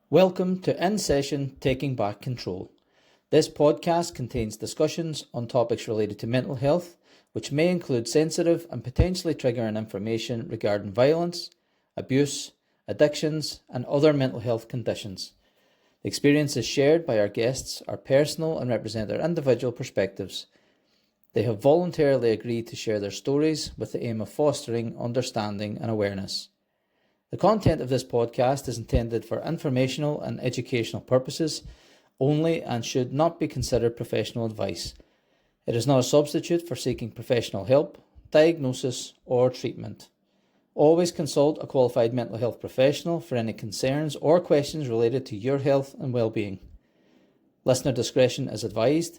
Welcome to In Session Taking Back Control. This podcast contains discussions on topics related to mental health, which may include sensitive and potentially triggering information regarding violence, abuse, addictions, and other mental health conditions. The experiences shared by our guests are personal and represent their individual perspectives. They have voluntarily agreed to share their stories with the aim of fostering understanding and awareness. The content of this podcast is intended for informational and educational purposes only and should not be considered professional advice. It is not a substitute for seeking professional help, diagnosis, or treatment. Always consult a qualified mental health professional for any concerns or questions related to your health and well-being. Listener discretion is advised.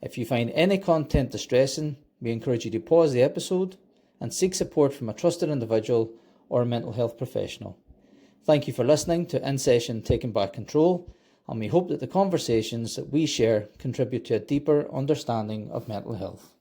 If you find any content distressing, we encourage you to pause the episode and seek support from a trusted individual or a mental health professional. Thank you for listening to In Session Taking Back Control, and we hope that the conversations that we share contribute to a deeper understanding of mental health.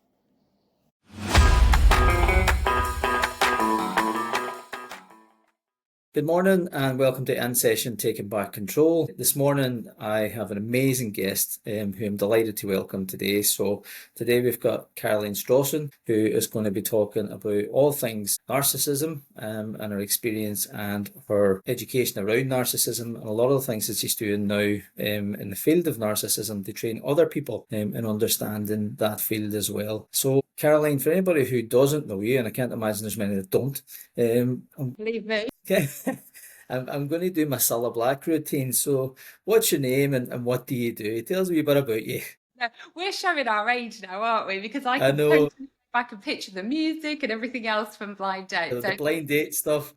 Good morning and welcome to In Session Taking Back Control. This morning I have an amazing guest who I'm delighted to welcome today. So today we've got Caroline Strawson, who is going to be talking about all things narcissism and her experience and her education around narcissism and a lot of the things that she's doing now in the field of narcissism to train other people in understanding that field as well. So Caroline, for anybody who doesn't know you, and I can't imagine there's many that don't, Believe me. Okay. I'm going to do my Cilla Black routine. So what's your name and what do you do? Tell us a wee bit about you. No, we're showing our age now, aren't we? Because I I can know. totally go back and picture the music and everything else from Blind Date. The blind date stuff.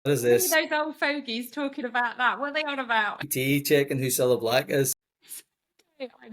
What is Look at this? those old fogies talking about that. What are they on about? Tea checking who Cilla Black is. I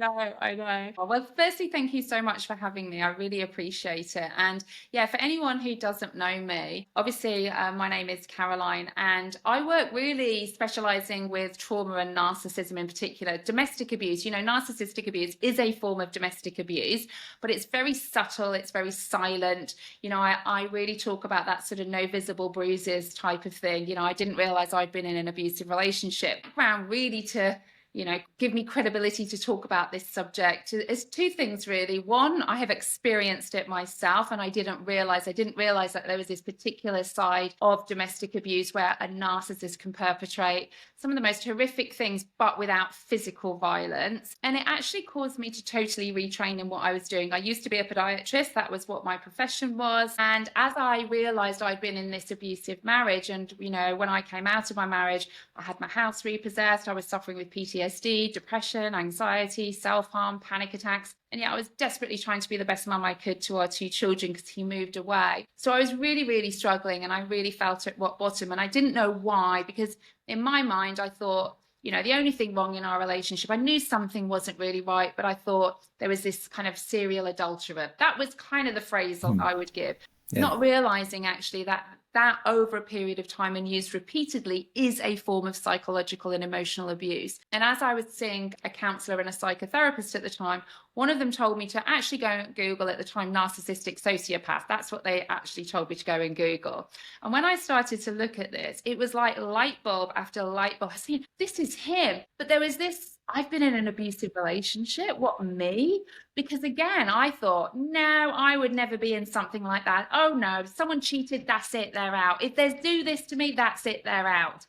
know. Well, firstly, thank you so much for having me. I really appreciate it. And yeah, for anyone who doesn't know me, obviously, my name is Caroline, and I work really specializing with trauma and narcissism in particular. Domestic abuse, narcissistic abuse is a form of domestic abuse, but it's very subtle, it's very silent. I really talk about that sort of no visible bruises type of thing. I didn't realize I'd been in an abusive relationship. Around really to give me credibility to talk about this subject. It's two things, really. One, I have experienced it myself, and I didn't realize that there was this particular side of domestic abuse where a narcissist can perpetrate some of the most horrific things, but without physical violence. And it actually caused me to totally retrain in what I was doing. I used to be a podiatrist. That was what my profession was. And as I realized I'd been in this abusive marriage, and, when I came out of my marriage, I had my house repossessed. I was suffering with PTSD, depression, anxiety, self-harm, panic attacks. And yet I was desperately trying to be the best mum I could to our two children because he moved away. So I was really, really struggling, and I really felt at rock bottom. And I didn't know why, because in my mind, I thought, the only thing wrong in our relationship, I knew something wasn't really right, but I thought there was this kind of serial adulterer. That was kind of the phrase I would give. Yeah. Not realizing actually that over a period of time and used repeatedly is a form of psychological and emotional abuse. And as I was seeing a counsellor and a psychotherapist at the time, one of them told me to actually go and Google at the time narcissistic sociopath. That's what they actually told me to go and Google. And when I started to look at this, it was like light bulb after light bulb. I said, this is him. But there was this, I've been in an abusive relationship. What, me? Because again, I thought, no, I would never be in something like that. Oh no, someone cheated, that's it, they're out. If they do this to me, that's it, they're out.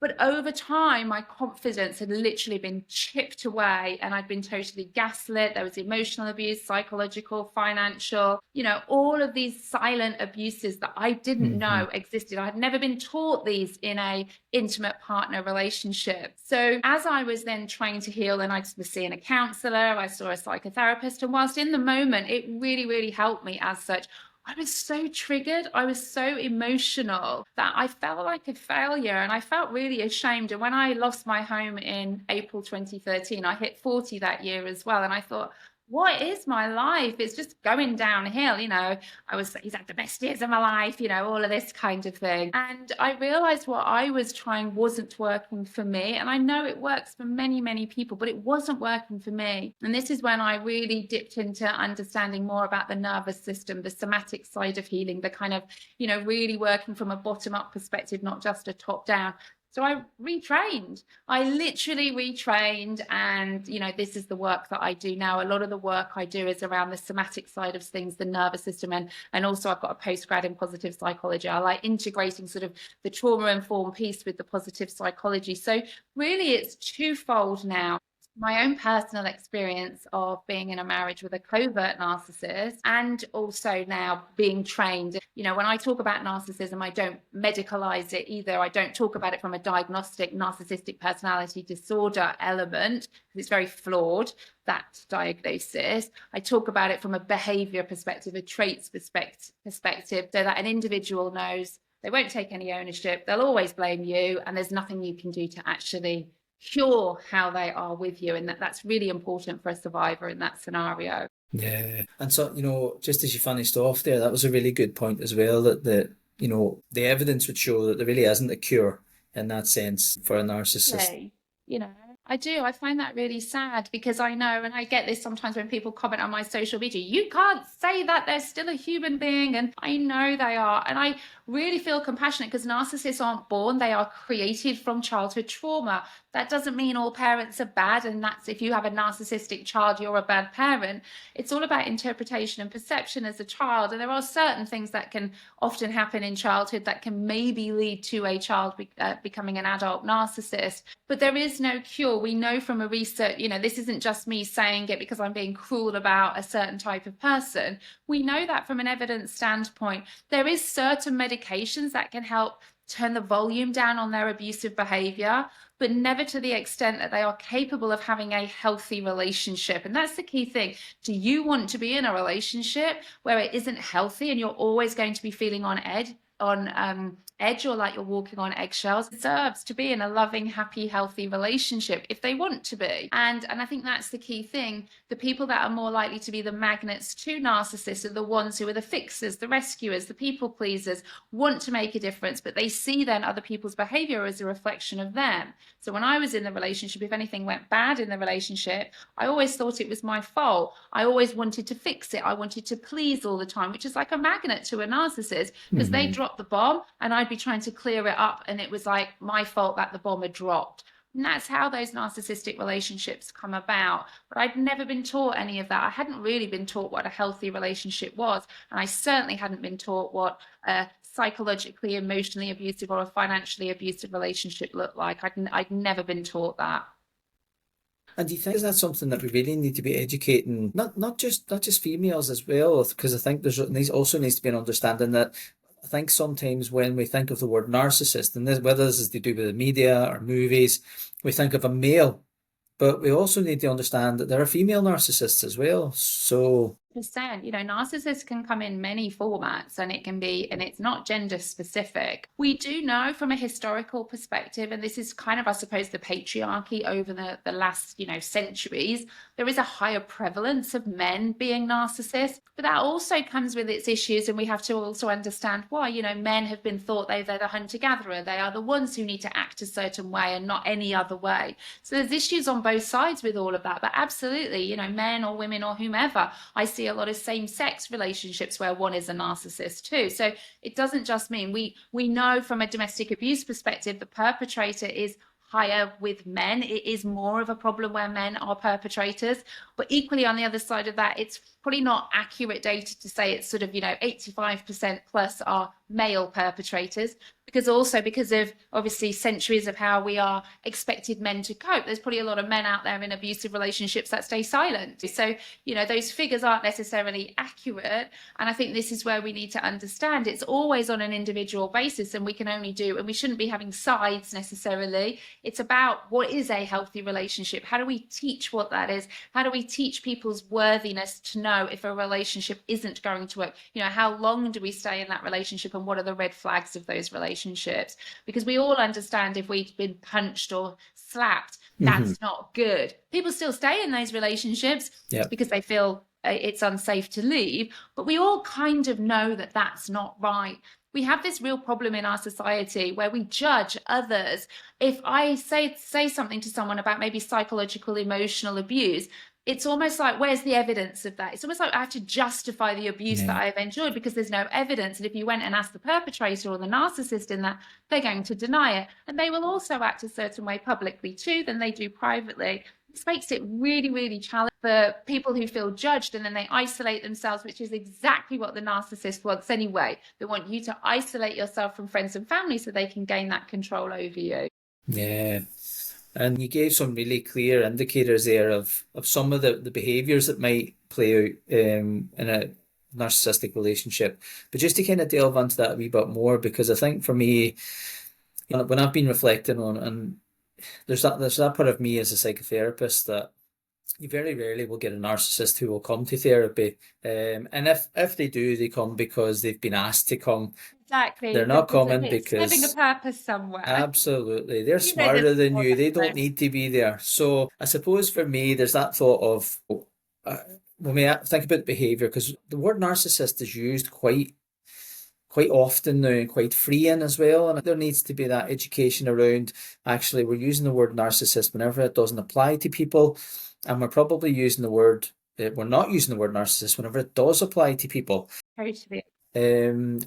But over time, my confidence had literally been chipped away, and I'd been totally gaslit. There was emotional abuse, psychological, financial, all of these silent abuses that I didn't know existed. I had never been taught these in a intimate partner relationship. So as I was then trying to heal, and I was seeing a counselor, I saw a psychotherapist, and whilst in the moment, it really, really helped me as such, I was so triggered. I was so emotional that I felt like a failure, and I felt really ashamed. And when I lost my home in April 2013, I hit 40 that year as well. And I thought, what is my life? It's just going downhill. He's had the best years of my life, all of this kind of thing. And I realized what I was trying wasn't working for me. And I know it works for many, many people, but it wasn't working for me. And this is when I really dipped into understanding more about the nervous system, the somatic side of healing, the kind of, really working from a bottom up perspective, not just a top down. So I retrained. I literally retrained. And, this is the work that I do now. A lot of the work I do is around the somatic side of things, the nervous system. And also I've got a postgrad in positive psychology. I like integrating sort of the trauma-informed piece with the positive psychology. So really it's twofold now. My own personal experience of being in a marriage with a covert narcissist, and also now being trained. When I talk about narcissism, I don't medicalize it either. I don't talk about it from a diagnostic narcissistic personality disorder element, because it's very flawed, that diagnosis. I talk about it from a behavior perspective, a traits perspective, so that an individual knows they won't take any ownership, they'll always blame you, and there's nothing you can do to actually cure how they are with you. And that's really important for a survivor in that scenario. Yeah. And so, just as you finished off there, that was a really good point as well, that the evidence would show that there really isn't a cure in that sense for a narcissist. I do. I find that really sad, because I know, and I get this sometimes when people comment on my social media, you can't say that, they're still a human being. And I know they are. And I really feel compassionate, because narcissists aren't born, they are created from childhood trauma. That doesn't mean all parents are bad, and that's if you have a narcissistic child, you're a bad parent. It's all about interpretation and perception as a child. And there are certain things that can often happen in childhood that can maybe lead to a child becoming an adult narcissist. But there is no cure. We know from a research, this isn't just me saying it because I'm being cruel about a certain type of person. We know that from an evidence standpoint. There is certain medications that can help turn the volume down on their abusive behavior, but never to the extent that they are capable of having a healthy relationship. And that's the key thing. Do you want to be in a relationship where it isn't healthy and you're always going to be feeling on edge, or like you're walking on eggshells? Deserves to be in a loving, happy, healthy relationship if they want to be. And I think that's the key thing. The people that are more likely to be the magnets to narcissists are the ones who are the fixers, the rescuers, the people pleasers, want to make a difference, but they see then other people's behavior as a reflection of them. So when I was in the relationship, if anything went bad in the relationship, I always thought it was my fault. I always wanted to fix it. I wanted to please all the time, which is like a magnet to a narcissist, because they dropped the bomb and I'd be trying to clear it up, and it was like my fault that the bomb had dropped. And that's how those narcissistic relationships come about. But I'd never been taught any of that. I hadn't really been taught what a healthy relationship was. And I certainly hadn't been taught what a psychologically, emotionally abusive or a financially abusive relationship looked like. I'd never been taught that. And do you think that's something that we really need to be educating, not just females as well? Because I think there also needs to be an understanding that I think sometimes when we think of the word narcissist, and whether this is to do with the media or movies, we think of a male, but we also need to understand that there are female narcissists as well. So narcissists can come in many formats, and it's not gender specific. We do know from a historical perspective, and this is kind of, I suppose, the patriarchy over the last, centuries, there is a higher prevalence of men being narcissists, but that also comes with its issues. And we have to also understand why. Men have been thought they're the hunter-gatherer. They are the ones who need to act a certain way and not any other way. So there's issues on both sides with all of that. But absolutely, men or women or whomever, I see a lot of same-sex relationships where one is a narcissist too. So it doesn't just mean we know from a domestic abuse perspective, the perpetrator is higher with men. It is more of a problem where men are perpetrators. But equally, on the other side of that, it's probably not accurate data to say it's sort of 85% plus are male perpetrators, because of obviously centuries of how we are expected men to cope. There's probably a lot of men out there in abusive relationships that stay silent. So those figures aren't necessarily accurate. And I think this is where we need to understand it's always on an individual basis, and we shouldn't be having sides necessarily. It's about what is a healthy relationship. How do we teach what that is? How do we teach people's worthiness to know if a relationship isn't going to work? How long do we stay in that relationship, and what are the red flags of those relationships? Because we all understand if we've been punched or slapped, that's not good. People still stay in those relationships because they feel it's unsafe to leave, but we all kind of know that that's not right. We have this real problem in our society where we judge others. If I say something to someone about maybe psychological, emotional abuse, it's almost like, where's the evidence of that? It's almost like I have to justify the abuse that I've endured because there's no evidence. And if you went and asked the perpetrator or the narcissist in that, they're going to deny it. And they will also act a certain way publicly too than they do privately. This makes it really, really challenging for people who feel judged, and then they isolate themselves, which is exactly what the narcissist wants anyway. They want you to isolate yourself from friends and family so they can gain that control over you. Yeah. And you gave some really clear indicators there of some of the behaviours that might play out in a narcissistic relationship. But just to kind of delve into that a wee bit more, because I think for me, when I've been reflecting on, and there's that part of me as a psychotherapist that you very rarely will get a narcissist who will come to therapy. And if they do, they come because they've been asked to come. Exactly. They're not coming It's because having a purpose somewhere. Absolutely. They're smarter than you. They don't need to be there. So I suppose for me, there's that thought of when we think about behaviour, because the word narcissist is used quite often now and quite freeing as well. And there needs to be that education around, actually, we're using the word narcissist whenever it doesn't apply to people. And we're probably using the word, we're not using the word narcissist whenever it does apply to people. Totally.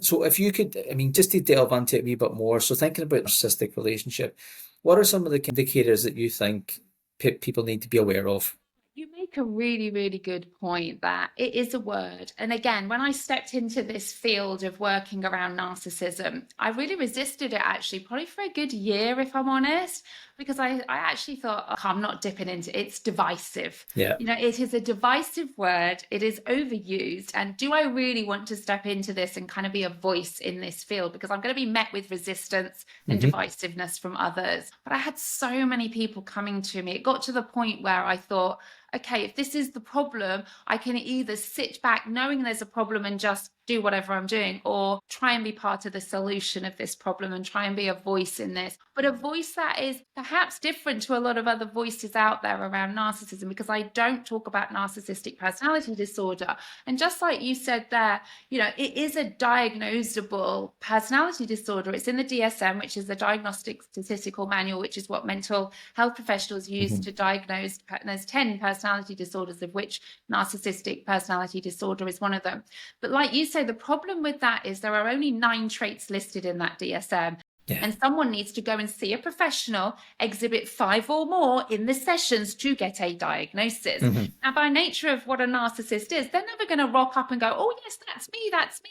So if you could, just to delve into it a wee bit more, so thinking about narcissistic relationship, what are some of the indicators that you think people need to be aware of? You make a really, really good point that it is a word. And again, when I stepped into this field of working around narcissism, I really resisted it actually, probably for a good year, if I'm honest, because I actually thought, oh, I'm not dipping into it. It's divisive. Yeah. It is a divisive word. It is overused. And do I really want to step into this and kind of be a voice in this field? Because I'm going to be met with resistance and divisiveness from others. But I had so many people coming to me. It got to the point where I thought, okay, if this is the problem, I can either sit back knowing there's a problem and just do whatever I'm doing, or try and be part of the solution of this problem and try and be a voice in this. But a voice that is perhaps different to a lot of other voices out there around narcissism, because I don't talk about narcissistic personality disorder. And just like you said there, it is a diagnosable personality disorder. It's in the DSM, which is the Diagnostic Statistical Manual, which is what mental health professionals use to diagnose. There's 10 personality disorders, of which narcissistic personality disorder is one of them. But like you say, the problem with that is there are only 9 traits listed in that DSM. Yeah. And someone needs to go and see a professional, exhibit 5 or more in the sessions to get a diagnosis. Now, by nature of what a narcissist is, they're never going to rock up and go, oh, yes, that's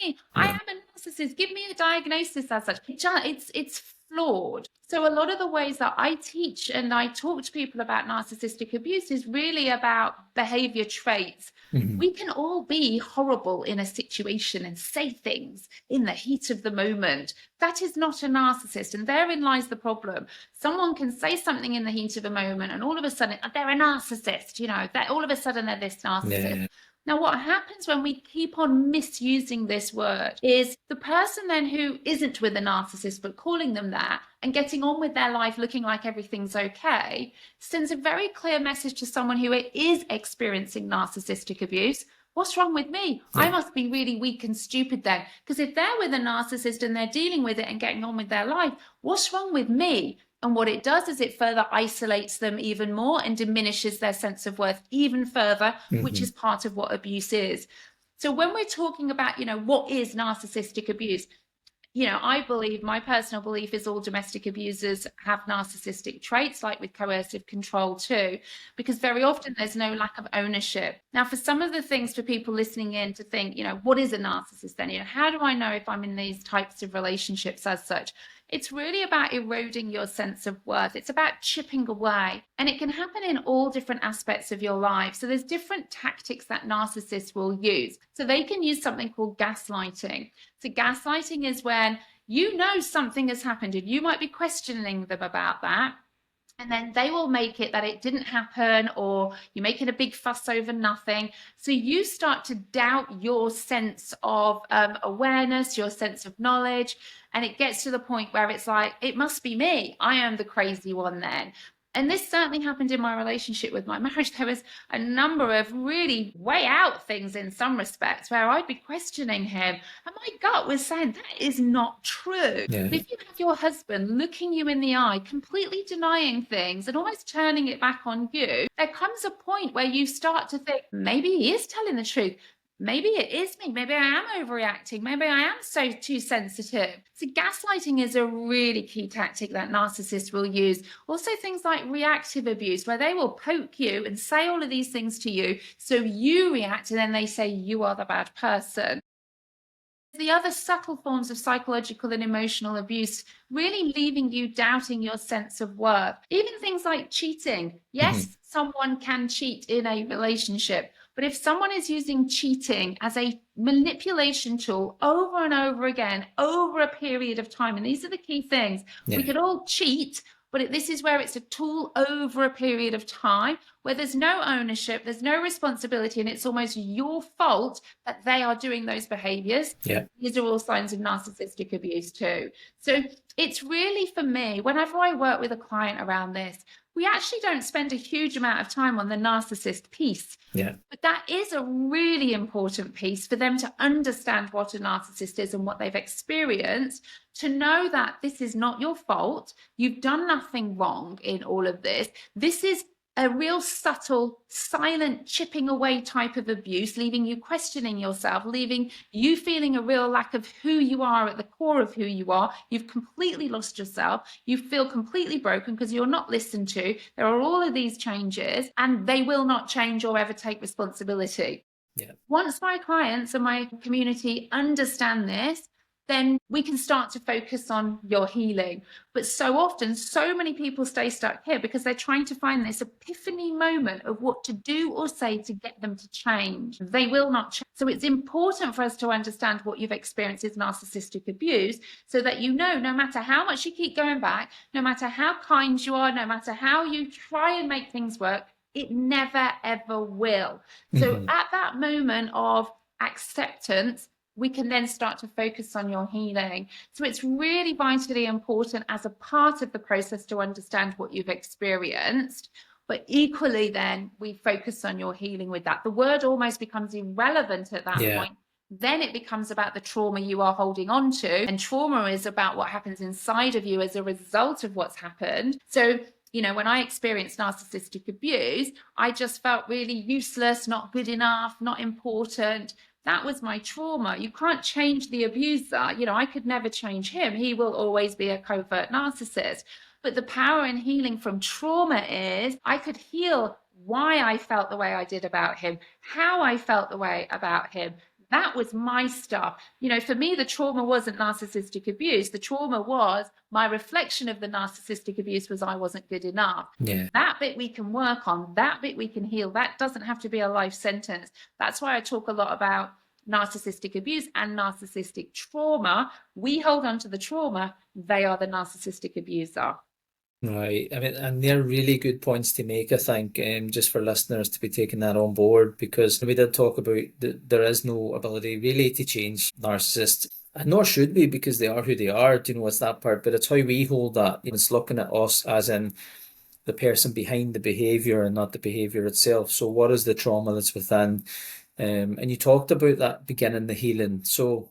me. I am a narcissist. Give me a diagnosis as such. It's flawed. So a lot of the ways that I teach and I talk to people about narcissistic abuse is really about behavior traits. We can all be horrible in a situation and say things in the heat of the moment. That is not a narcissist, and therein lies the problem. Someone can say something in the heat of a moment and all of a sudden they're a narcissist, that all of a sudden they're this narcissist. Yeah. Now, what happens when we keep on misusing this word is the person then who isn't with a narcissist but calling them that and getting on with their life looking like everything's okay sends a very clear message to someone who is experiencing narcissistic abuse. What's wrong with me? Yeah. I must be really weak and stupid then. Because if they're with a narcissist and they're dealing with it and getting on with their life, what's wrong with me? And what it does is it further isolates them even more and diminishes their sense of worth even further, which is part of what abuse is. So when we're talking about, what is narcissistic abuse? I believe, my personal belief is all domestic abusers have narcissistic traits, like with coercive control too, because very often there's no lack of ownership. Now, for some of the things for people listening in to think, what is a narcissist then? How do I know if I'm in these types of relationships as such? It's really about eroding your sense of worth. It's about chipping away. And it can happen in all different aspects of your life. So there's different tactics that narcissists will use. So they can use something called gaslighting. So gaslighting is when something has happened and you might be questioning them about that. And then they will make it that it didn't happen, or you're making a big fuss over nothing. So you start to doubt your sense of awareness, your sense of knowledge. And it gets to the point where it's like, it must be me. I am the crazy one then. And this certainly happened in my relationship with my marriage. There was a number of really way out things in some respects where I'd be questioning him, and my gut was saying that is not true. Yeah. If you have your husband looking you in the eye, completely denying things and almost turning it back on you, there comes a point where you start to think, maybe he is telling the truth. Maybe it is me. Maybe I am overreacting. Maybe I am so too sensitive. So gaslighting is a really key tactic that narcissists will use. Also things like reactive abuse, where they will poke you and say all of these things to you, so you react, and then they say you are the bad person. The other subtle forms of psychological and emotional abuse, really leaving you doubting your sense of worth. Even things like cheating. Yes, someone can cheat in a relationship, but if someone is using cheating as a manipulation tool over and over again, over a period of time, and these are the key things, we could all cheat, but this is where it's a tool over a period of time, where there's no ownership, there's no responsibility, and it's almost your fault that they are doing those behaviors. These are all signs of narcissistic abuse too. So it's really, for me, whenever I work with a client around this, we actually don't spend a huge amount of time on the narcissist piece. But that is a really important piece for them to understand what a narcissist is and what they've experienced, to know that this is not your fault. You've done nothing wrong in all of this. This is a real subtle, silent chipping away type of abuse, leaving you questioning yourself, leaving you feeling a real lack of who you are at the core of who you are. You've completely lost yourself. You feel completely broken because you're not listened to. There are all of these changes, and they will not change or ever take responsibility. Once my clients and my community understand this, then we can start to focus on your healing. But so often, so many people stay stuck here because they're trying to find this epiphany moment of what to do or say to get them to change. They will not change. So it's important for us to understand what you've experienced is narcissistic abuse, so that you know, no matter how much you keep going back, no matter how kind you are, no matter how you try and make things work, it never, ever will. So at that moment of acceptance, we can then start to focus on your healing. So it's really vitally important as a part of the process to understand what you've experienced, but equally then we focus on your healing with that. The word almost becomes irrelevant at that point. Then it becomes about the trauma you are holding on to, and trauma is about what happens inside of you as a result of what's happened. So you know, when I experienced narcissistic abuse, I just felt really useless, not good enough, not important. That was my trauma. You can't change the abuser. You know, I could never change him. He will always be a covert narcissist. But the power in healing from trauma is I could heal why I felt the way I did about him, how I felt the way about him. That was my stuff. You know, for me, the trauma wasn't narcissistic abuse. The trauma was my reflection of the narcissistic abuse was I wasn't good enough. That bit we can work on, that bit we can heal. That doesn't have to be a life sentence. That's why I talk a lot about narcissistic abuse and narcissistic trauma. We hold on to the trauma. They are the narcissistic abuser. Right. I mean, and they're really good points to make, I think, just for listeners to be taking that on board, because we did talk about that there is no ability really to change narcissists, and nor should we, because they are who they are. You know, it's that part, but it's how we hold that. It's looking at us as in the person behind the behavior and not the behavior itself. So what is the trauma that's within? And you talked about that beginning the healing. So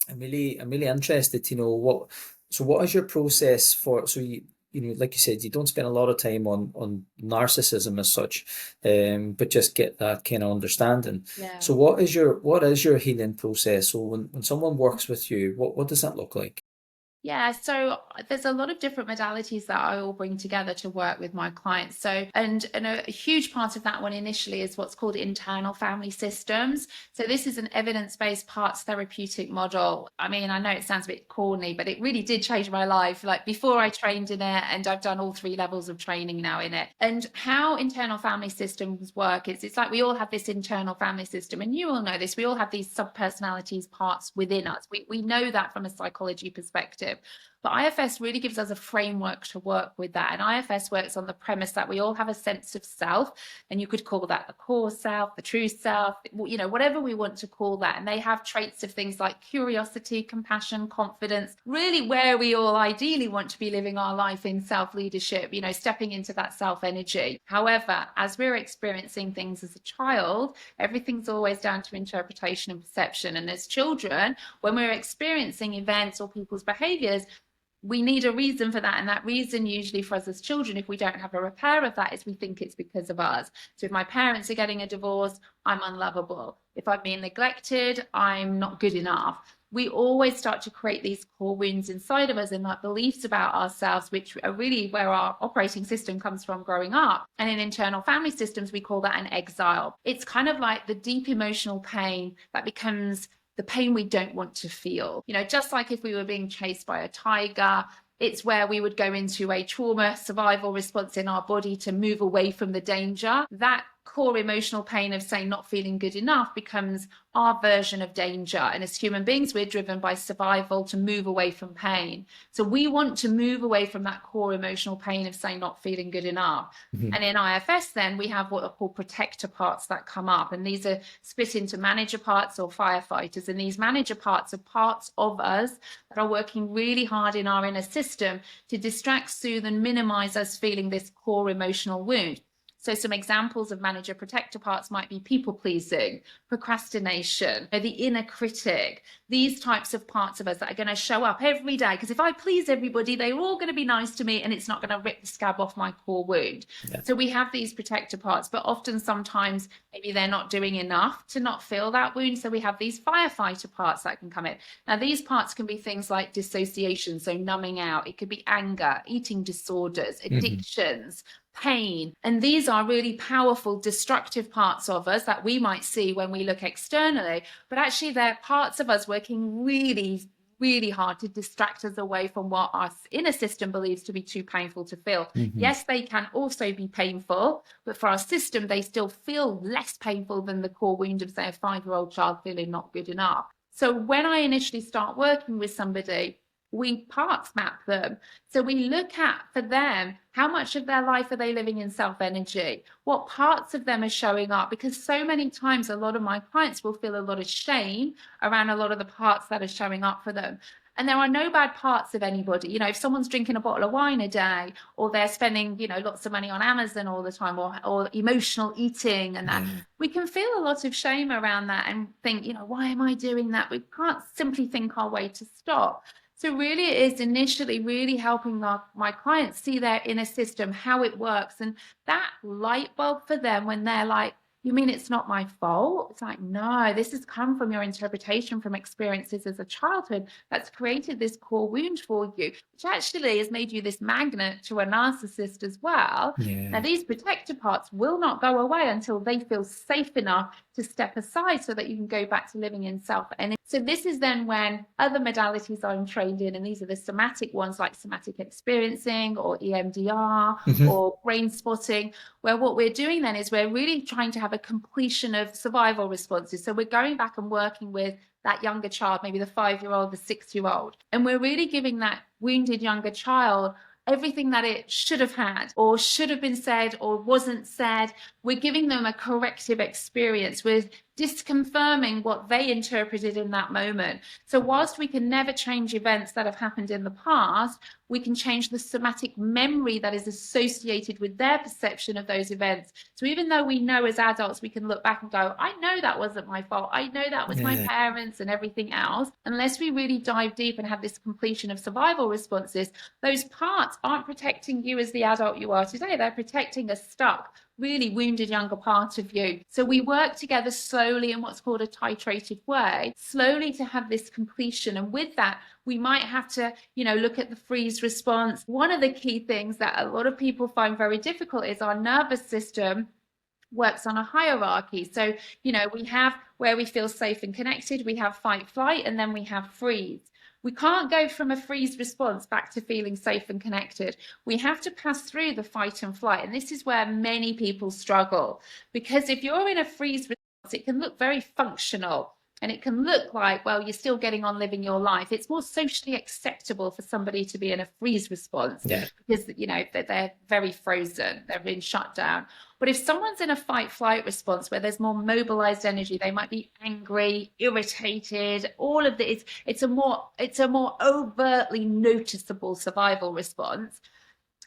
I'm really interested to know what is your process for, so you know, like you said, you don't spend a lot of time on narcissism as such, but just get that kind of understanding. So what is your healing process? So when someone works with you, what does that look like? Yeah, so there's a lot of different modalities that I will bring together to work with my clients. So, and a huge part of that one initially is what's called internal family systems. So this is an evidence-based parts therapeutic model. I mean, I know it sounds a bit corny, but it really did change my life. Like before I trained in it, and I've done all 3 levels of training now in it. And how internal family systems work is it's like we all have this internal family system, and you all know this. We all have these sub-personalities parts within us. We know that from a psychology perspective. But IFS really gives us a framework to work with that. And IFS works on the premise that we all have a sense of self, and you could call that the core self, the true self, you know, whatever we want to call that. And they have traits of things like curiosity, compassion, confidence, really where we all ideally want to be living our life in self-leadership, you know, stepping into that self-energy. However, as we're experiencing things as a child, everything's always down to interpretation and perception. And as children, when we're experiencing events or people's behaviors, we need a reason for that. And that reason usually for us as children, if we don't have a repair of that, is we think it's because of us. So if my parents are getting a divorce, I'm unlovable. If I'm being neglected, I'm not good enough. We always start to create these core wounds inside of us and like beliefs about ourselves, which are really where our operating system comes from growing up. And in internal family systems, we call that an exile. It's kind of like the deep emotional pain that becomes the pain we don't want to feel. You know, just like if we were being chased by a tiger, it's where we would go into a trauma survival response in our body to move away from the danger. That core emotional pain of saying not feeling good enough becomes our version of danger. And as human beings, we're driven by survival to move away from pain. So we want to move away from that core emotional pain of saying not feeling good enough. And in IFS, then we have what are called protector parts that come up. And these are split into manager parts or firefighters. And these manager parts are parts of us that are working really hard in our inner system to distract, soothe, and minimize us feeling this core emotional wound. So some examples of manager protector parts might be people pleasing, procrastination, the inner critic, these types of parts of us that are going to show up every day. Because if I please everybody, they're all going to be nice to me and it's not going to rip the scab off my core wound. Yeah. So we have these protector parts, but often sometimes maybe they're not doing enough to not feel that wound. So we have these firefighter parts that can come in. Now, these parts can be things like dissociation, so numbing out. It could be anger, eating disorders, addictions, pain. And these are really powerful, destructive parts of us that we might see when we look externally, but actually they're parts of us working really, really hard to distract us away from what our inner system believes to be too painful to feel. Yes, they can also be painful, but for our system, they still feel less painful than the core wound of, say, a 5-year-old child feeling not good enough. So when I initially start working with somebody, we parts map them. So we look at, for them, how much of their life are they living in self-energy? What parts of them are showing up? Because so many times, a lot of my clients will feel a lot of shame around a lot of the parts that are showing up for them. And there are no bad parts of anybody. You know, if someone's drinking a bottle of wine a day, or they're spending, you know, lots of money on Amazon all the time, or emotional eating and that, we can feel a lot of shame around that and think, you know, why am I doing that? We can't simply think our way to stop. So really it is initially really helping my clients see their inner system, how it works. And that light bulb for them when they're like, you mean it's not my fault? It's like, no, this has come from your interpretation from experiences as a childhood that's created this core wound for you, which actually has made you this magnet to a narcissist as well. Yeah. Now, these protector parts will not go away until they feel safe enough to step aside so that you can go back to living in self. And so this is then when other modalities I'm trained in, and these are the somatic ones like somatic experiencing or EMDR or brain spotting, where what we're doing then is we're really trying to have a completion of survival responses. So we're going back and working with that younger child, maybe the 5-year-old, the 6-year-old, and we're really giving that wounded younger child everything that it should have had or should have been said or wasn't said. We're giving them a corrective experience. We're disconfirming what they interpreted in that moment. So whilst we can never change events that have happened in the past, we can change the somatic memory that is associated with their perception of those events. So even though we know as adults, we can look back and go, I know that wasn't my fault. I know that was my parents and everything else. Unless we really dive deep and have this completion of survival responses, those parts aren't protecting you as the adult you are today. They're protecting a stuck, really wounded younger part of you. So we work together slowly in what's called a titrated way, slowly to have this completion. And with that, we might have to, you know, look at the freeze response. One of the key things that a lot of people find very difficult is our nervous system works on a hierarchy. So, you know, we have where we feel safe and connected, we have fight, flight, and then we have freeze. We can't go from a freeze response back to feeling safe and connected. We have to pass through the fight and flight. And this is where many people struggle, because if you're in a freeze response, it can look very functional. And it can look like, well, you're still getting on living your life. It's more socially acceptable for somebody to be in a freeze response because, you know, they're very frozen, they're being shut down. But if someone's in a fight flight response where there's more mobilized energy, they might be angry, irritated, all of this, it's a more overtly noticeable survival response.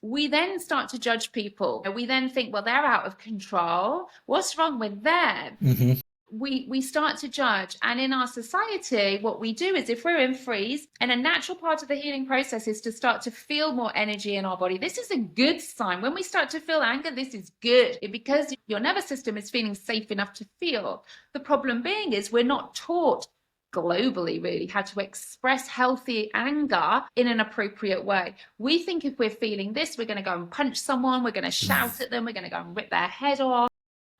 We then start to judge people. We then think, well, they're out of control. What's wrong with them? Mm-hmm. We start to judge. And in our society, what we do is if we're in freeze, and a natural part of the healing process is to start to feel more energy in our body. This is a good sign. When we start to feel anger, this is good because your nervous system is feeling safe enough to feel. The problem being is we're not taught globally really how to express healthy anger in an appropriate way. We think if we're feeling this, we're going to go and punch someone, we're going to shout at them, we're going to go and rip their head off.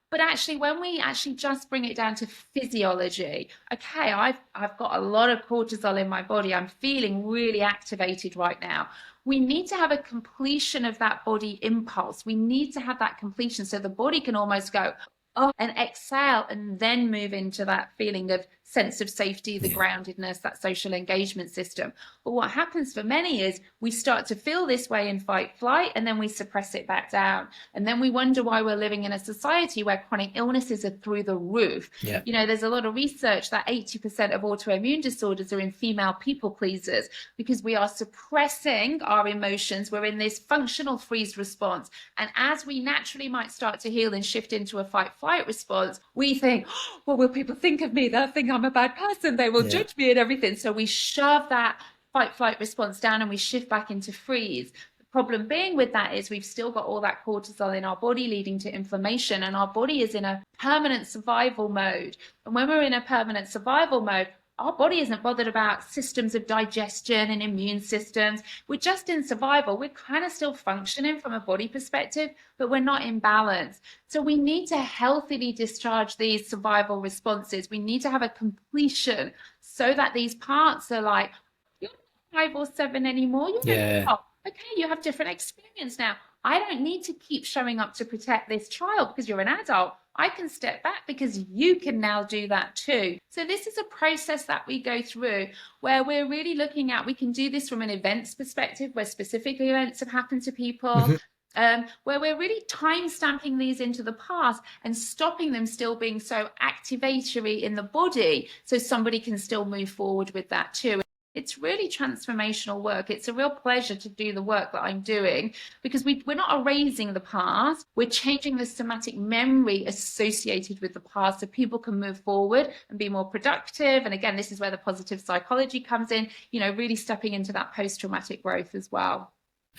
But actually, when we actually just bring it down to physiology, okay, I've got a lot of cortisol in my body. I'm feeling really activated right now. We need to have a completion of that body impulse. We need to have that completion so the body can almost go, oh, and exhale and then move into that feeling of sense of safety, the groundedness, that social engagement system. But what happens for many is we start to feel this way in fight flight and then we suppress it back down. And then we wonder why we're living in a society where chronic illnesses are through the roof. Yeah. You know, there's a lot of research that 80% of autoimmune disorders are in female people pleasers because we are suppressing our emotions. We're in this functional freeze response. And as we naturally might start to heal and shift into a fight flight response, we think, oh, what will people think of me? They'll think I'm a bad person. They will judge me and everything. So we shove that fight flight response down and we shift back into freeze. The problem being with that is we've still got all that cortisol in our body leading to inflammation, and our body is in a permanent survival mode. And when we're in a permanent survival mode, our body isn't bothered about systems of digestion and immune systems. We're just in survival. We're kind of still functioning from a body perspective, but we're not in balance. So we need to healthily discharge these survival responses. We need to have a completion so that these parts are like, you're not 5 or 7 anymore. You're not. Okay, you have different experience now. I don't need to keep showing up to protect this child because you're an adult. I can step back because you can now do that too. So this is a process that we go through where we're really looking at, we can do this from an events perspective where specific events have happened to people, where we're really time stamping these into the past and stopping them still being so activatory in the body so somebody can still move forward with that too. It's really transformational work. It's a real pleasure to do the work that I'm doing because we're not erasing the past. We're changing the somatic memory associated with the past so people can move forward and be more productive. And again, this is where the positive psychology comes in, you know, really stepping into that post-traumatic growth as well.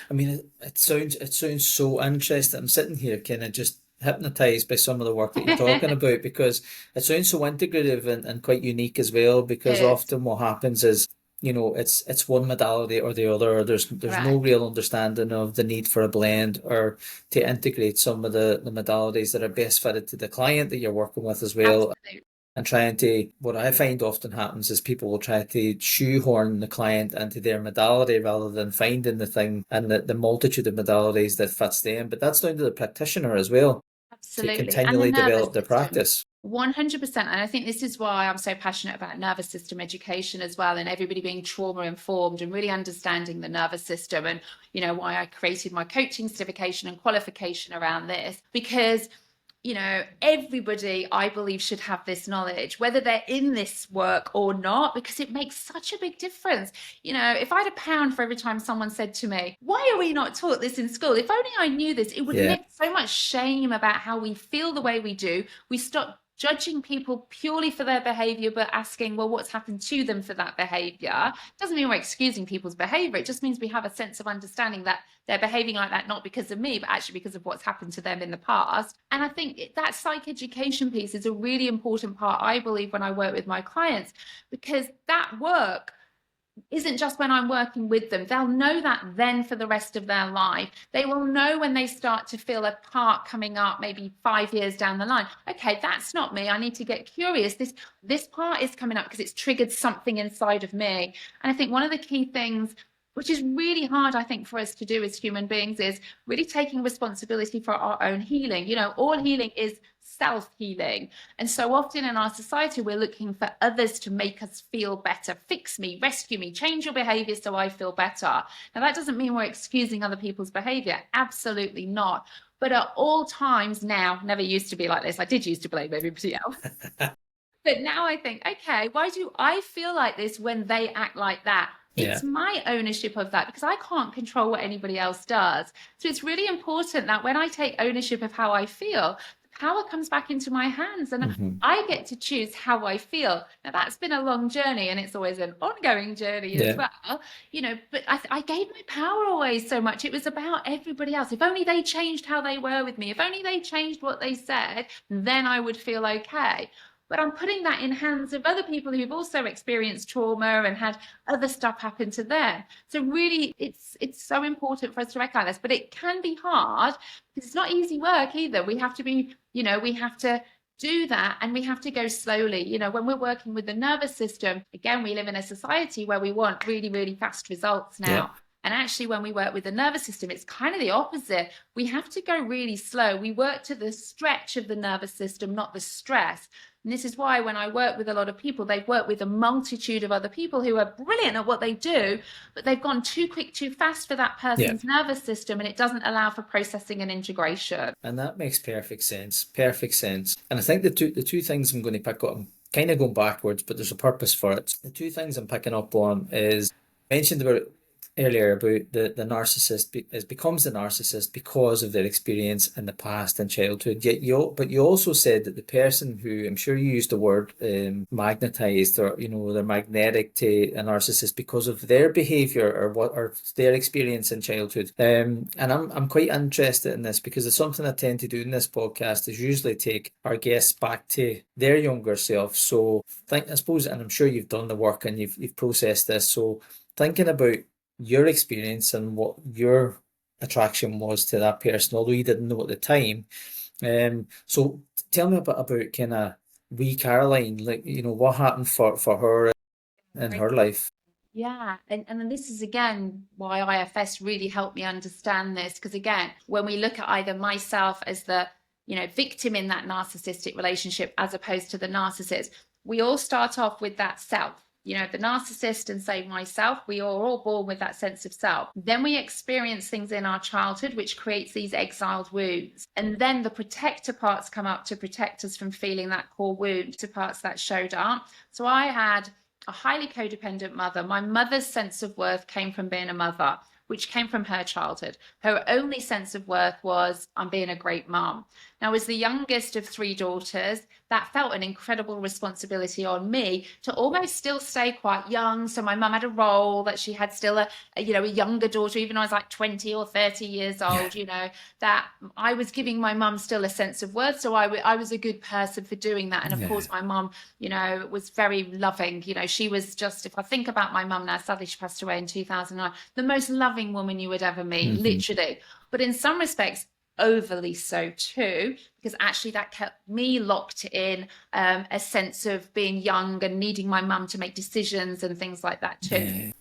I mean, it sounds so interesting. I'm sitting here kind of just hypnotized by some of the work that you're talking about because it sounds so integrative and quite unique as well, because often what happens is, you know, it's one modality or the other. There's no real understanding of the need for a blend or to integrate some of the modalities that are best fitted to the client that you're working with as well. Absolutely. And trying to, what I find often happens is people will try to shoehorn the client into their modality rather than finding the thing and the multitude of modalities that fits them. But that's down to the practitioner as well. Absolutely. To continually develop their practice. 100%. And I think this is why I'm so passionate about nervous system education as well, and everybody being trauma informed and really understanding the nervous system, and, you know, why I created my coaching certification and qualification around this, because, you know, everybody, I believe, should have this knowledge, whether they're in this work or not, because it makes such a big difference. You know, if I had £1 for every time someone said to me, why are we not taught this in school? If only I knew this, it would make so much shame about how we feel the way we do. We stop judging people purely for their behavior, but asking, well, what's happened to them for that behavior? Doesn't mean we're excusing people's behavior. It just means we have a sense of understanding that they're behaving like that, not because of me, but actually because of what's happened to them in the past. And I think that psych education piece is a really important part, I believe, when I work with my clients, because that work isn't just when I'm working with them. They'll know that then for the rest of their life. They will know when they start to feel a part coming up, maybe 5 years down the line. Okay, that's not me. I need to get curious. This part is coming up because it's triggered something inside of me. And I think one of the key things which is really hard, I think, for us to do as human beings, is really taking responsibility for our own healing. You know, all healing is self-healing. And so often in our society, we're looking for others to make us feel better, fix me, rescue me, change your behavior so I feel better. Now, that doesn't mean we're excusing other people's behavior. Absolutely not. But at all times now, never used to be like this. I did used to blame everybody else. But now I think, okay, why do I feel like this when they act like that? It's my ownership of that, because I can't control what anybody else does. So it's really important that when I take ownership of how I feel, the power comes back into my hands and I get to choose how I feel. Now, that's been a long journey, and it's always an ongoing journey as well, you know, but I gave my power away so much. It was about everybody else. If only they changed how they were with me, if only they changed what they said, then I would feel okay. But I'm putting that in hands of other people who've also experienced trauma and had other stuff happen to them. So really, it's so important for us to recognize this. But it can be hard because it's not easy work either. We have to be, you know, we have to do that, and we have to go slowly. You know, when we're working with the nervous system, again, we live in a society where we want really, really fast results now. Yeah. And actually, when we work with the nervous system, it's kind of the opposite. We have to go really slow. We work to the stretch of the nervous system, not the stress. And this is why when I work with a lot of people, they've worked with a multitude of other people who are brilliant at what they do, but they've gone too quick, too fast for that person's nervous system, and it doesn't allow for processing and integration. And that makes perfect sense. Perfect sense. And I think the two things I'm going to pick up, I'm kind of going backwards, but there's a purpose for it. The two things I'm picking up on is, mentioned about earlier about the narcissist becomes the narcissist because of their experience in the past and childhood. Yet but you also said that the person who, I'm sure you used the word magnetized, or you know, they're magnetic to a narcissist because of their behavior or their experience in childhood. And I'm quite interested in this, because it's something I tend to do in this podcast, is usually take our guests back to their younger self. So I suppose, and I'm sure you've done the work and you've processed this. So thinking about your experience and what your attraction was to that person, although you didn't know at the time. So tell me a bit about kind of wee Caroline, like, you know, what happened for her in her life. Yeah, and this is again why IFS really helped me understand this, because again, when we look at either myself as the, you know, victim in that narcissistic relationship as opposed to the narcissist, we all start off with that self. You know, the narcissist and say myself, we are all born with that sense of self. Then we experience things in our childhood, which creates these exiled wounds. And then the protector parts come up to protect us from feeling that core wound, to parts that showed up. So I had a highly codependent mother. My mother's sense of worth came from being a mother, which came from her childhood. Her only sense of worth was, I'm being a great mom. Now, as the youngest of three daughters, that felt an incredible responsibility on me to almost still stay quite young. So my mum had a role that she had still a younger daughter, even though I was like 20 or 30 years old, you know, that I was giving my mum still a sense of worth. So I was a good person for doing that. And of course, my mum, you know, was very loving. You know, she was just, if I think about my mum now, sadly, she passed away in 2009, the most loving woman you would ever meet, literally. But in some respects, overly so too, because actually that kept me locked in a sense of being young and needing my mum to make decisions and things like that too.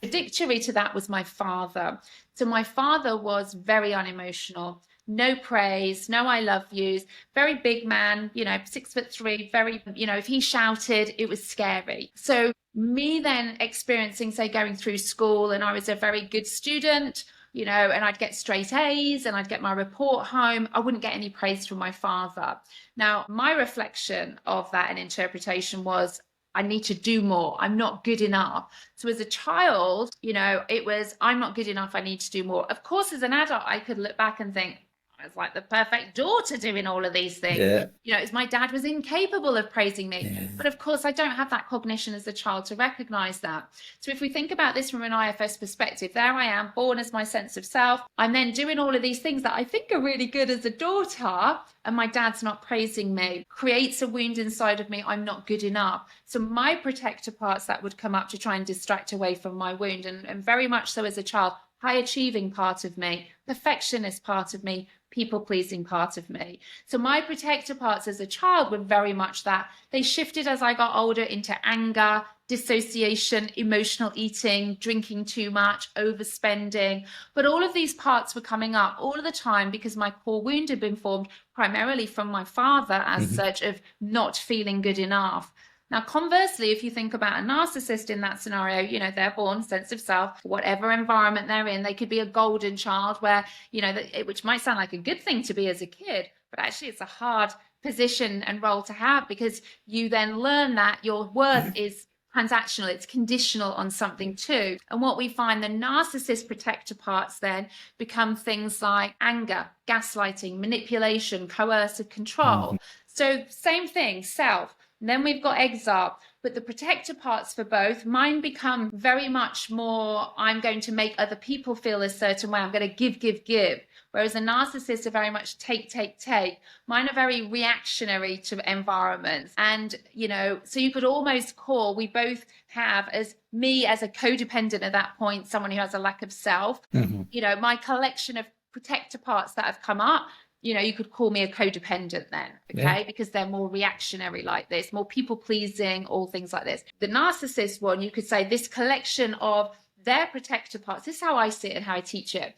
Contradictory to that was my father. So my father was very unemotional, no praise, no I love yous, very big man, you know, 6'3", very, you know, if he shouted, it was scary. So me then experiencing, say, going through school, and I was a very good student, you know, and I'd get straight A's and I'd get my report home, I wouldn't get any praise from my father. Now, my reflection of that and interpretation was, I need to do more. I'm not good enough. So as a child, you know, it was, I'm not good enough. I need to do more. Of course, as an adult, I could look back and think, I was like the perfect daughter doing all of these things. You know, it's my dad was incapable of praising me. But of course, I don't have that cognition as a child to recognize that. So if we think about this from an IFS perspective, there I am, born as my sense of self. I'm then doing all of these things that I think are really good as a daughter, and my dad's not praising me, creates a wound inside of me. I'm not good enough. So my protector parts that would come up to try and distract away from my wound, and very much so as a child, high achieving part of me, perfectionist part of me, people-pleasing part of me. So my protector parts as a child were very much that. They shifted as I got older into anger, dissociation, emotional eating, drinking too much, overspending. But all of these parts were coming up all of the time because my core wound had been formed primarily from my father as such, of not feeling good enough. Now, conversely, if you think about a narcissist in that scenario, you know, they're born, sense of self, whatever environment they're in, they could be a golden child where, you know, which might sound like a good thing to be as a kid, but actually it's a hard position and role to have, because you then learn that your worth is transactional, it's conditional on something too. And what we find, the narcissist protector parts then become things like anger, gaslighting, manipulation, coercive control. So same thing, self. And then we've got exile, but the protector parts for both, mine become very much more, I'm going to make other people feel a certain way. I'm going to give. Whereas a narcissist are very much take. Mine are very reactionary to environments. And, you know, so you could almost call, we both have, as me as a codependent at that point, someone who has a lack of self, you know, my collection of protector parts that have come up, you know, you could call me a codependent then, okay? Because they're more reactionary like this, more people pleasing, all things like this. The narcissist one, you could say this collection of their protector parts, this is how I see it and how I teach it.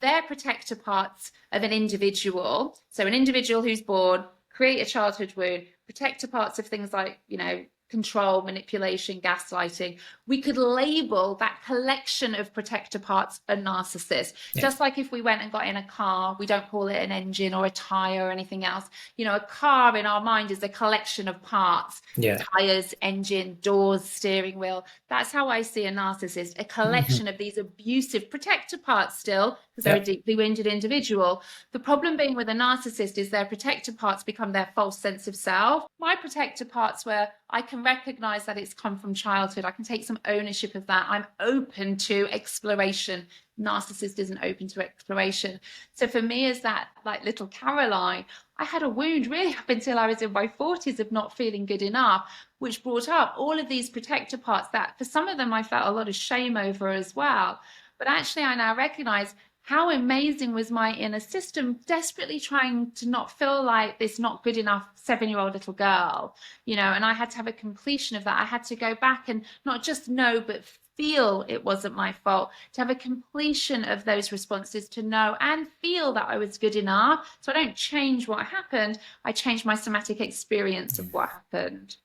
Their protector parts of an individual. So an individual who's born, create a childhood wound, protector parts of things like, you know, control, manipulation, gaslighting. We could label that collection of protector parts a narcissist. Just like if we went and got in a car, we don't call it an engine or a tire or anything else. You know, a car in our mind is a collection of parts, tires, engine, doors, steering wheel. That's how I see a narcissist, a collection of these abusive protector parts still, because they're a deeply wounded individual. The problem being with a narcissist is their protector parts become their false sense of self. My protector parts, where I can recognize that it's come from childhood, I can take some ownership of that. I'm open to exploration. Narcissist isn't open to exploration. So for me, as that like little Caroline, I had a wound really up until I was in my 40s of not feeling good enough, which brought up all of these protector parts that for some of them I felt a lot of shame over as well. But actually I now recognize how amazing was my inner system, desperately trying to not feel like this not good enough 7-year-old little girl, you know, and I had to have a completion of that. I had to go back and not just know, but feel it wasn't my fault, to have a completion of those responses, to know and feel that I was good enough. So I don't change what happened, I change my somatic experience of what happened.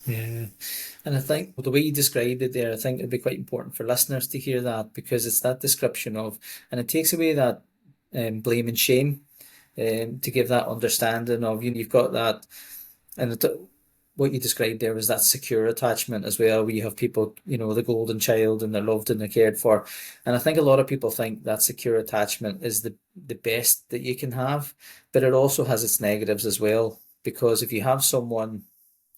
Yeah, and I think the way you described it there, I think it'd be quite important for listeners to hear that, because it's that description of, and it takes away that blame and shame, to give that understanding of, you know, you've got that, and what you described there was that secure attachment as well, where you have people, you know, the golden child, and they're loved and they're cared for. And I think a lot of people think that secure attachment is the best that you can have, but it also has its negatives as well, because if you have someone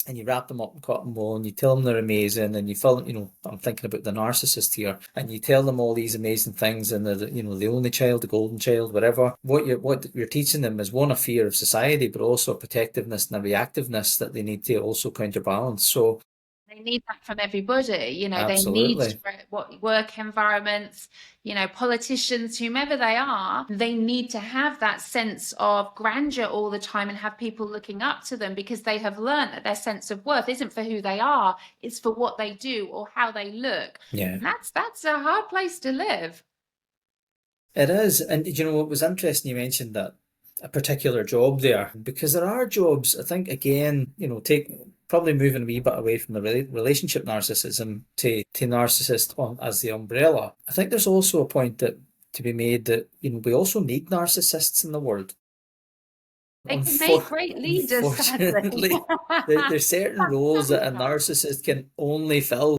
and you wrap them up in cotton wool and you tell them they're amazing, and you feel, you know, I'm thinking about the narcissist here, and you tell them all these amazing things, and they're, you know, the only child, the golden child, whatever, what you're teaching them is, one, a fear of society, but also a protectiveness and a reactiveness that they need to also counterbalance. So they need that from everybody, you know. absolutely. They need what work environments, you know, politicians, whomever they are, they need to have that sense of grandeur all the time and have people looking up to them, because they have learned that their sense of worth isn't for who they are, it's for what they do or how they look. And that's a hard place to live. It is. And you know, it was interesting you mentioned that a particular job there, because there are jobs, I think, again, you know, probably moving a wee bit away from the relationship narcissism to narcissist as the umbrella. I think there's also a point that to be made that, you know, we also need narcissists in the world. They can make great leaders, sadly. There's certain roles that a narcissist can only fill.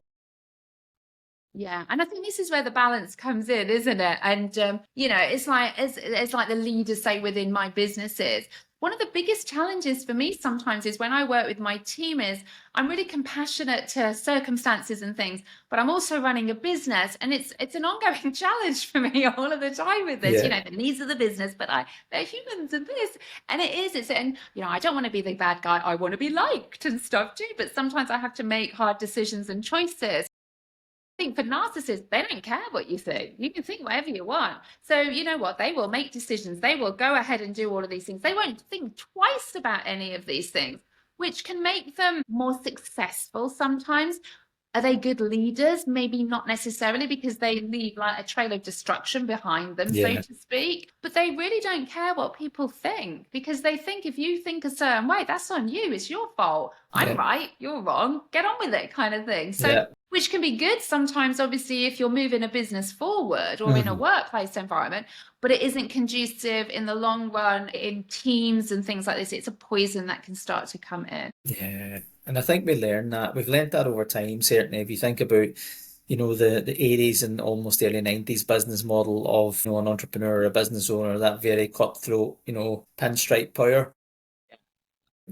Yeah, and I think this is where the balance comes in, isn't it? And you know, it's like the leaders say within my businesses. One of the biggest challenges for me sometimes is when I work with my team is I'm really compassionate to circumstances and things, but I'm also running a business, and it's an ongoing challenge for me all of the time with this. You know, the needs of the business, but they're humans and this, and and you know, I don't want to be the bad guy. I want to be liked and stuff too, but sometimes I have to make hard decisions and choices. I think for narcissists, they don't care what you think. You can think whatever you want. So you know what? They will make decisions. They will go ahead and do all of these things. They won't think twice about any of these things, which can make them more successful sometimes. Are they good leaders? Maybe not necessarily, because they leave like a trail of destruction behind them, so to speak. But they really don't care what people think, because they think if you think a certain way, that's on you. It's your fault. I'm right, you're wrong. Get on with it, kind of thing. So, which can be good sometimes, obviously, if you're moving a business forward or in a workplace environment, but it isn't conducive in the long run in teams and things like this. It's a poison that can start to come in. Yeah. And I think we've learned that over time, certainly. If you think about, the 80s and almost early 90s business model of, an entrepreneur or a business owner, that very cutthroat, pinstripe power.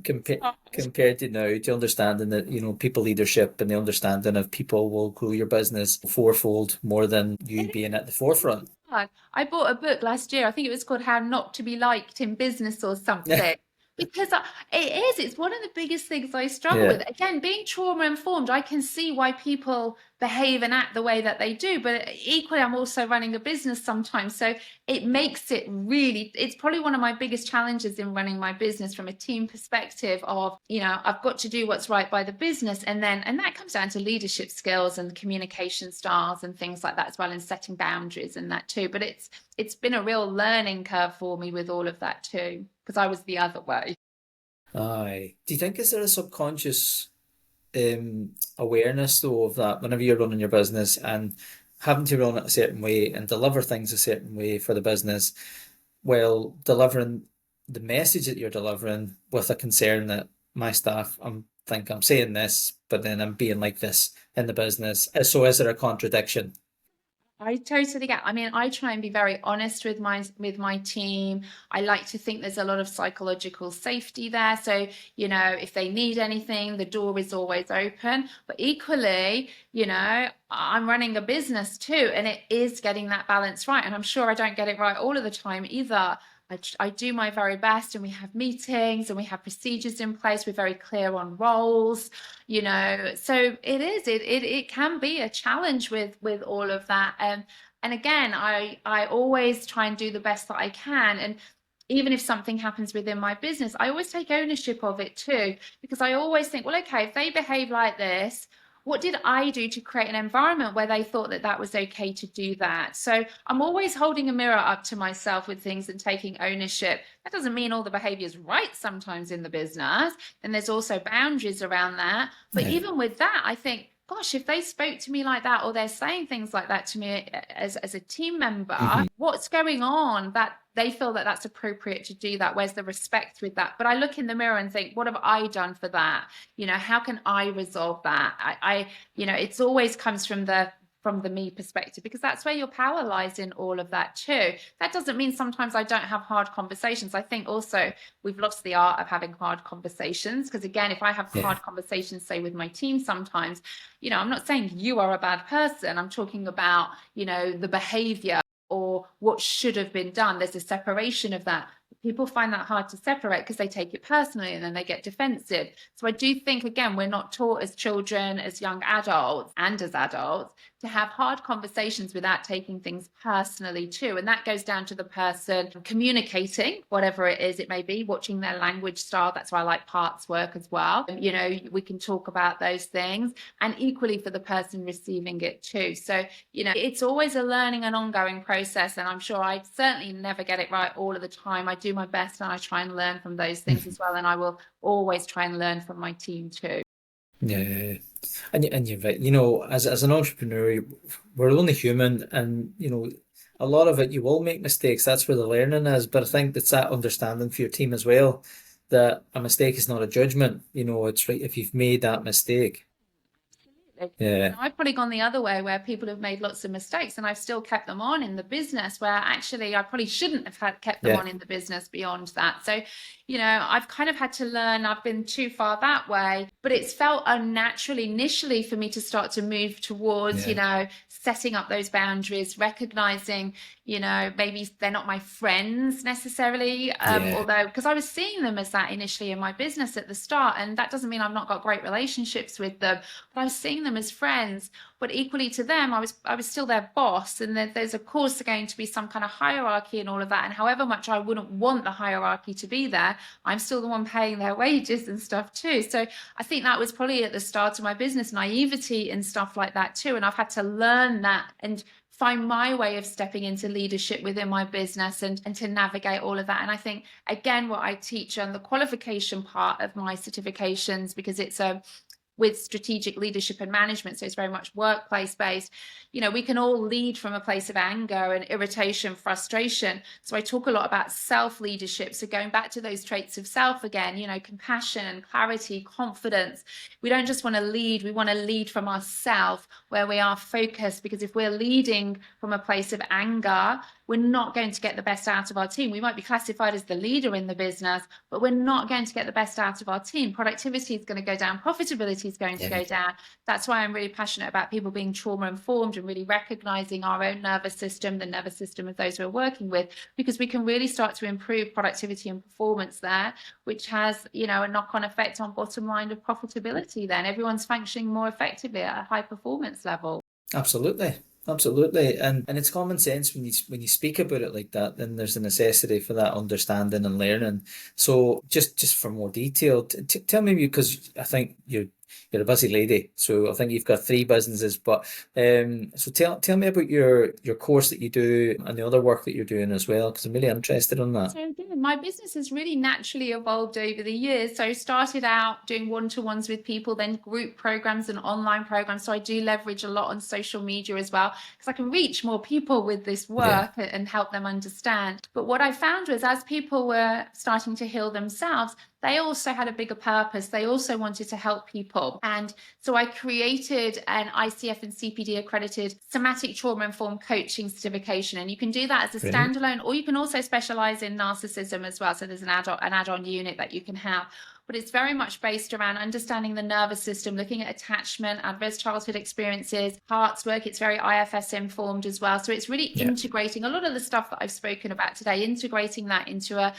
Compared to now, to understanding that, people leadership and the understanding of people will grow your business fourfold more than you being at the forefront. I bought a book last year. I think it was called How Not to Be Liked in Business or something. Because it's one of the biggest things I struggle with. Again, being trauma informed, I can see why people behave and act the way that they do. But equally, I'm also running a business sometimes. So it makes it it's probably one of my biggest challenges in running my business from a team perspective of, I've got to do what's right by the business. And that comes down to leadership skills and communication styles and things like that as well, and setting boundaries and that too. But it's been a real learning curve for me with all of that too, because I was the other way. Aye. Do you think is there a subconscious awareness though of that whenever you're running your business and having to run it a certain way and deliver things a certain way for the business, while delivering the message that you're delivering with a concern that my staff, I'm saying this, but then I'm being like this in the business. So is there a contradiction? I totally get. I mean, I try and be very honest with my team. I like to think there's a lot of psychological safety there. So, if they need anything, the door is always open. But equally, I'm running a business too, and it is getting that balance right. And I'm sure I don't get it right all of the time either. I do my very best, and we have meetings and we have procedures in place. We're very clear on roles, so it can be a challenge with all of that. And again, I always try and do the best that I can. And even if something happens within my business, I always take ownership of it too, because I always think, well, okay, if they behave like this, what did I do to create an environment where they thought that was okay to do that? So I'm always holding a mirror up to myself with things and taking ownership. That doesn't mean all the behavior is right sometimes in the business. And there's also boundaries around that. But even with that, I think, gosh, if they spoke to me like that, or they're saying things like that to me as a team member, what's going on that they feel that that's appropriate to do that? Where's the respect with that? But I look in the mirror and think, what have I done for that? How can I resolve that? It's always comes from the me perspective, because that's where your power lies in all of that too. That doesn't mean sometimes I don't have hard conversations. I think also we've lost the art of having hard conversations, because again, if I have hard conversations, say with my team sometimes, I'm not saying you are a bad person. I'm talking about, the behavior or what should have been done. There's a separation of that. People find that hard to separate because they take it personally and then they get defensive. So I do think, again, we're not taught as children, as young adults and as adults, to have hard conversations without taking things personally too. And that goes down to the person communicating, whatever it is it may be, watching their language style. That's why I like parts work as well. We can talk about those things, and equally for the person receiving it too. So, it's always a learning and ongoing process. And I'm sure I certainly never get it right all of the time. I do my best and I try and learn from those things as well. And I will always try and learn from my team too. Yeah. And you're right, as an entrepreneur, we're only human, and a lot of it you will make mistakes. That's where the learning is. But I think it's that understanding for your team as well, that a mistake is not a judgment. It's right if you've made that mistake. Yeah. I've probably gone the other way, where people have made lots of mistakes and I've still kept them on in the business, where actually I probably shouldn't have kept them on in the business beyond that. So, I've kind of had to learn. I've been too far that way, but it's felt unnatural initially for me to start to move towards, setting up those boundaries, recognizing, maybe they're not my friends necessarily, although, because I was seeing them as that initially in my business at the start, and that doesn't mean I've not got great relationships with them, but I was seeing them as friends. But equally to them, I was still their boss, and there's of course going to be some kind of hierarchy and all of that. And however much I wouldn't want the hierarchy to be there, I'm still the one paying their wages and stuff too. So I think that was probably at the start of my business naivety and stuff like that too. And I've had to learn that and find my way of stepping into leadership within my business and to navigate all of that. And I think, again, what I teach on the qualification part of my certifications, because it's with strategic leadership and management, so it's very much workplace based, we can all lead from a place of anger and irritation, frustration. So I talk a lot about self leadership, so going back to those traits of self again, compassion, clarity, confidence. We don't just want to lead, we want to lead from ourselves, where we are focused, because if we're leading from a place of anger, we're not going to get the best out of our team. We might be classified as the leader in the business, but we're not going to get the best out of our team. Productivity is going to go down. Profitability is going to go down. That's why I'm really passionate about people being trauma informed and really recognizing our own nervous system, the nervous system of those we're working with, because we can really start to improve productivity and performance there, which has, a knock-on effect on bottom line of profitability. Then everyone's functioning more effectively at a high performance level. Absolutely. And it's common sense when you speak about it like that. Then there's a necessity for that understanding and learning. So just for more detail, tell me, because I think you're a busy lady, so I think you've got 3 businesses. But so tell me about your course that you do and the other work that you're doing as well, because I'm really interested on that. So again, my business has really naturally evolved over the years. So I started out doing one-to-ones with people, then group programs and online programs. So I do leverage a lot on social media as well, because I can reach more people with this work and help them understand. But what I found was, as people were starting to heal themselves, they also had a bigger purpose. They also wanted to help people. And so I created an ICF and CPD accredited somatic trauma informed coaching certification. And you can do that as a standalone, or you can also specialize in narcissism as well. So there's an add-on unit that you can have. But it's very much based around understanding the nervous system, looking at attachment, adverse childhood experiences, hearts work. It's very IFS informed as well. So it's really integrating a lot of the stuff that I've spoken about today, integrating that into an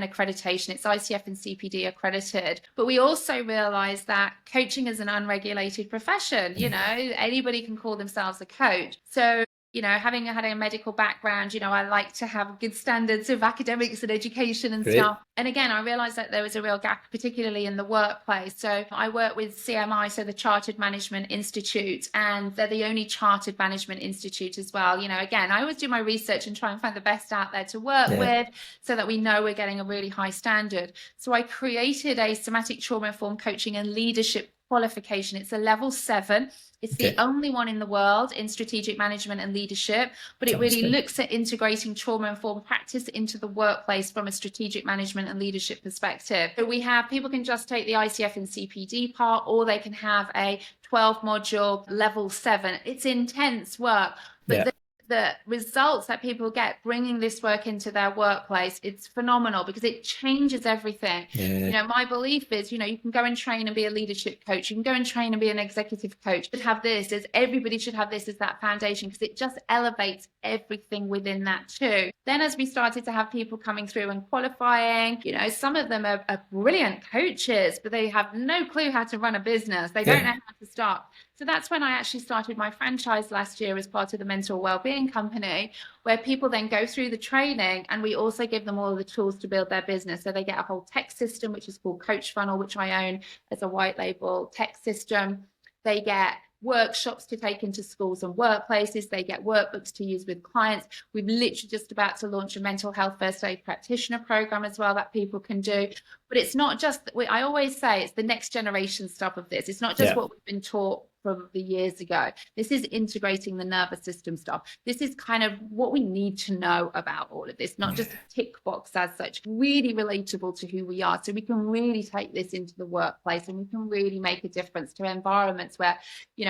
accreditation. It's ICF and CPD accredited. But we also realize that coaching is an unregulated profession. Anybody can call themselves a coach. So having had a medical background, I like to have good standards of academics and education and stuff. And again, I realized that there was a real gap, particularly in the workplace. So I work with CMI, so the Chartered Management Institute, and they're the only chartered management institute as well. Again, I always do my research and try and find the best out there to work with, so that we know we're getting a really high standard. So I created a somatic trauma informed coaching and leadership qualification. It's a level 7. It's the only one in the world in strategic management and leadership, but it really looks at integrating trauma-informed practice into the workplace from a strategic management and leadership perspective. So people can just take the ICF and CPD part, or they can have a 12-module level 7. It's intense work, but the results that people get bringing this work into their workplace, it's phenomenal, because it changes everything. My belief is, you can go and train and be a leadership coach. You can go and train and be an executive coach. But have this as everybody should have this as that foundation, because it just elevates everything within that too. Then as we started to have people coming through and qualifying, some of them are brilliant coaches, but they have no clue how to run a business. They don't know how to start. So that's when I actually started my franchise last year as part of the mental wellbeing company, where people then go through the training, and we also give them all the tools to build their business. So they get a whole tech system, which is called Coach Funnel, which I own as a white label tech system. They get workshops to take into schools and workplaces. They get workbooks to use with clients. We've literally just about to launch a mental health first aid practitioner program as well that people can do. But it's not just, I always say it's the next generation stuff of this. It's not just what we've been taught from the years ago. This is integrating the nervous system stuff. This is kind of what we need to know about all of this, not just a tick box as such, really relatable to who we are. So we can really take this into the workplace, and we can really make a difference to environments where,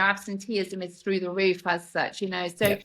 absenteeism is through the roof as such, so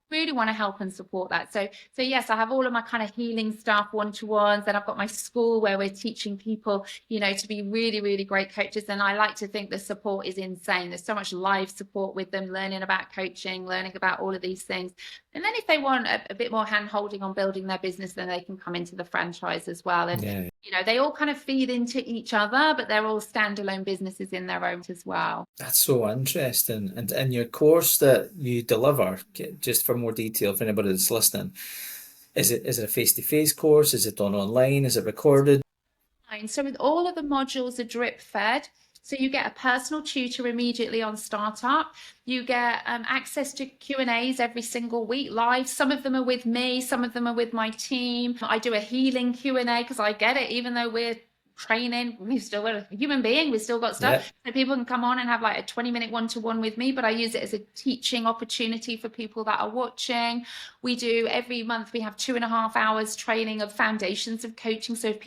really want to help and support that. So yes, I have all of my kind of healing stuff, one-to-ones. Then I've got my school where we're teaching people, to be really, really great coaches. And I like to think the support is insane. There's so much live support with them, learning about coaching, learning about all of these things. And then if they want a bit more hand holding on building their business, then they can come into the franchise as well. And, you know, they all kind of feed into each other, but they're all standalone businesses in their own as well. That's so interesting. And in your course that you deliver, just for more detail for anybody that's listening, is it a face-to-face course? Is it done online? Is it recorded? So with all of the modules are drip fed. So you get a personal tutor immediately on startup. You get access to Q&As every single week live. Some of them are with me, some of them are with my team. I do a healing Q&A because I get it, even though we're training, we're a human being, we've still got stuff. So people can come on and have like a 20-minute one-to-one with me, but I use it as a teaching opportunity for people that are watching. We do every month, we have 2.5 hours training of foundations of coaching. So if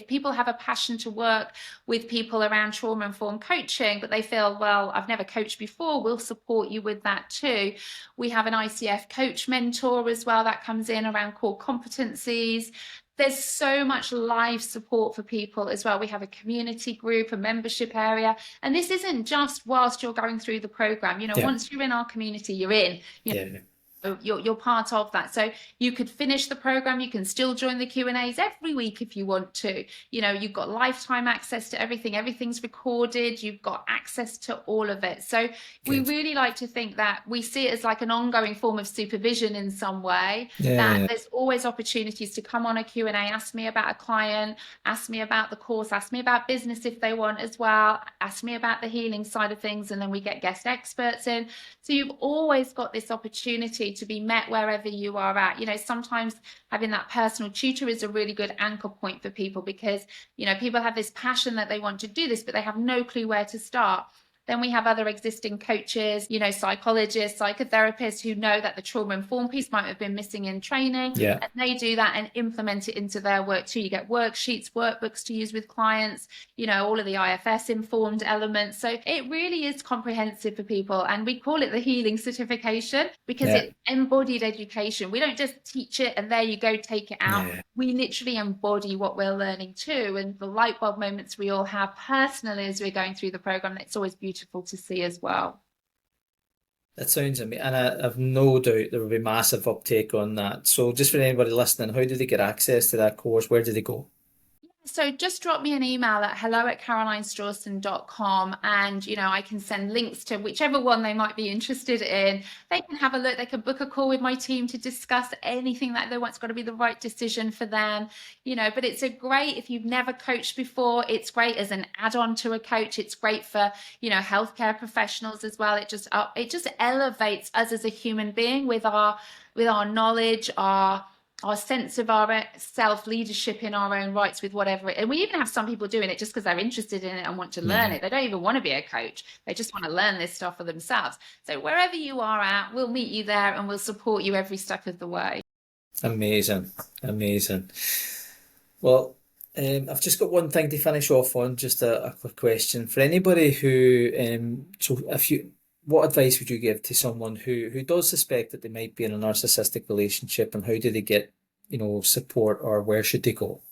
people have a passion to work with people around trauma-informed coaching, but they feel, well, I've never coached before, we'll support you with that too. We have an ICF coach mentor as well that comes in around core competencies. There's so much live support for people as well. We have a community group, a membership area. And this isn't just whilst you're going through the program. You know, once you're in our community, you're in. You know, you're part of that. So you could finish the program, you can still join the Q&As every week if you want to. You know, you've got lifetime access to everything. Everything's recorded. You've got access to all of it. So we really like to think that we see it as like an ongoing form of supervision in some way, that there's always opportunities to come on a Q&A, ask me about a client, ask me about the course, ask me about business if they want as well, ask me about the healing side of things, and then we get guest experts in. So you've always got this opportunity to be met wherever you are at. You know, sometimes having that personal tutor is a really good anchor point for people because, you know, people have this passion that they want to do this, but they have no clue where to start. Then we have other existing coaches, you know, psychologists, psychotherapists who know that the trauma-informed piece might have been missing in training. And they do that and implement it into their work too. You get worksheets, workbooks to use with clients, you know, all of the IFS-informed elements. So it really is comprehensive for people. And we call it the healing certification because it's embodied education. We don't just teach it and there you go, take it out. We literally embody what we're learning too. And the light bulb moments we all have personally as we're going through the program, that's always beautiful to see as well. That sounds amazing, and I've no doubt there will be massive uptake on that. So just for anybody listening, how do they get access to that course? Where do they go? So just drop me an email at hello@carolinestrawson.com and, you know, I can send links to whichever one they might be interested in. They can have a look. They can book a call with my team to discuss anything that they want's got to be the right decision for them, you know, but it's a great, if you've never coached before, it's great as an add-on to a coach. It's great for, you know, healthcare professionals as well. It just elevates us as a human being with our knowledge, our sense of our self-leadership in our own rights with whatever and we even have some people doing it just because they're interested in it and want to learn it. They don't even want to be a coach, they just want to learn this stuff for themselves. So wherever you are at, we'll meet you there and we'll support you every step of the way. Amazing. Well, I've just got one thing to finish off on, just a quick question for anybody who what advice would you give to someone who does suspect that they might be in a narcissistic relationship, and how do they get, you know, support, or where should they go?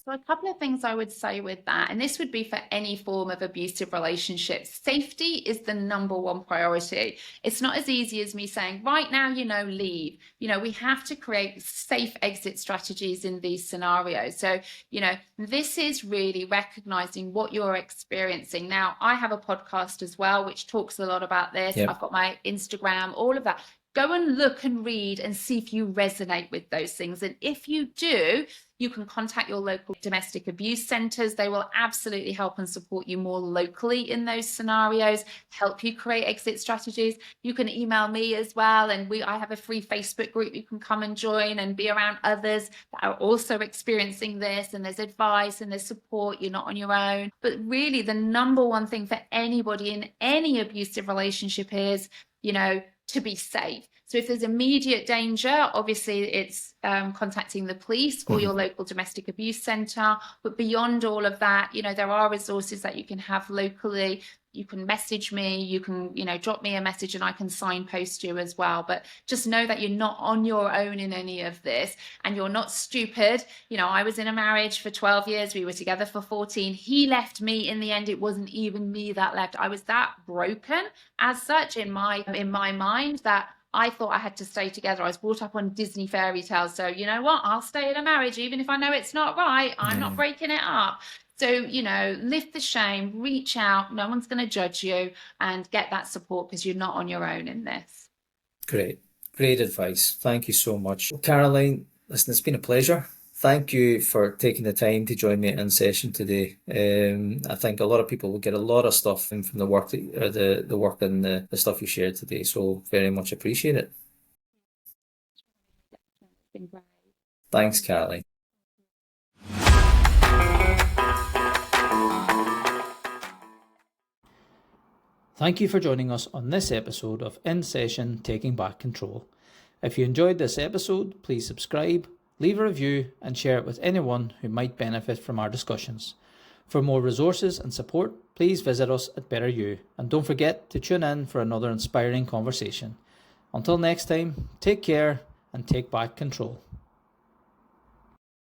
So a couple of things I would say with that, and this would be for any form of abusive relationship. Safety is the number one priority. It's not as easy as me saying, right now, you know, leave. You know, we have to create safe exit strategies in these scenarios. So, you know, this is really recognizing what you're experiencing. Now, I have a podcast as well, which talks a lot about this. I've got my Instagram, all of that. Go and look and read and see if you resonate with those things. And if you do, you can contact your local domestic abuse centres. They will absolutely help and support you more locally in those scenarios, help you create exit strategies. You can email me as well. And I have a free Facebook group you can come and join and be around others that are also experiencing this. And there's advice and there's support. You're not on your own. But really, the number one thing for anybody in any abusive relationship is, you know, to be safe. So if there's immediate danger, obviously it's contacting the police or your local domestic abuse centre. But beyond all of that, you know, there are resources that you can have locally. You can message me, you can, you know, drop me a message and I can signpost you as well. But just know that you're not on your own in any of this and you're not stupid. You know, I was in a marriage for 12 years. We were together for 14. He left me. In the end, it wasn't even me that left. I was that broken as such in my mind that I thought I had to stay together. I was brought up on Disney fairy tales. So you know what? I'll stay in a marriage, even if I know it's not right. I'm not breaking it up. So, lift the shame, reach out. No one's going to judge you, and get that support, because you're not on your own in this. Great advice. Thank you so much. Well, Caroline, listen, it's been a pleasure. Thank you for taking the time to join me in session today. I think a lot of people will get a lot of stuff from the work the work and the stuff you shared today. So very much appreciate it. It's been great. Thanks, Caroline. Thank you for joining us on this episode of In Session Taking Back Control. If you enjoyed this episode, please subscribe, leave a review, and share it with anyone who might benefit from our discussions. For more resources and support, please visit us at Better You, and don't forget to tune in for another inspiring conversation. Until next time, take care and take back control.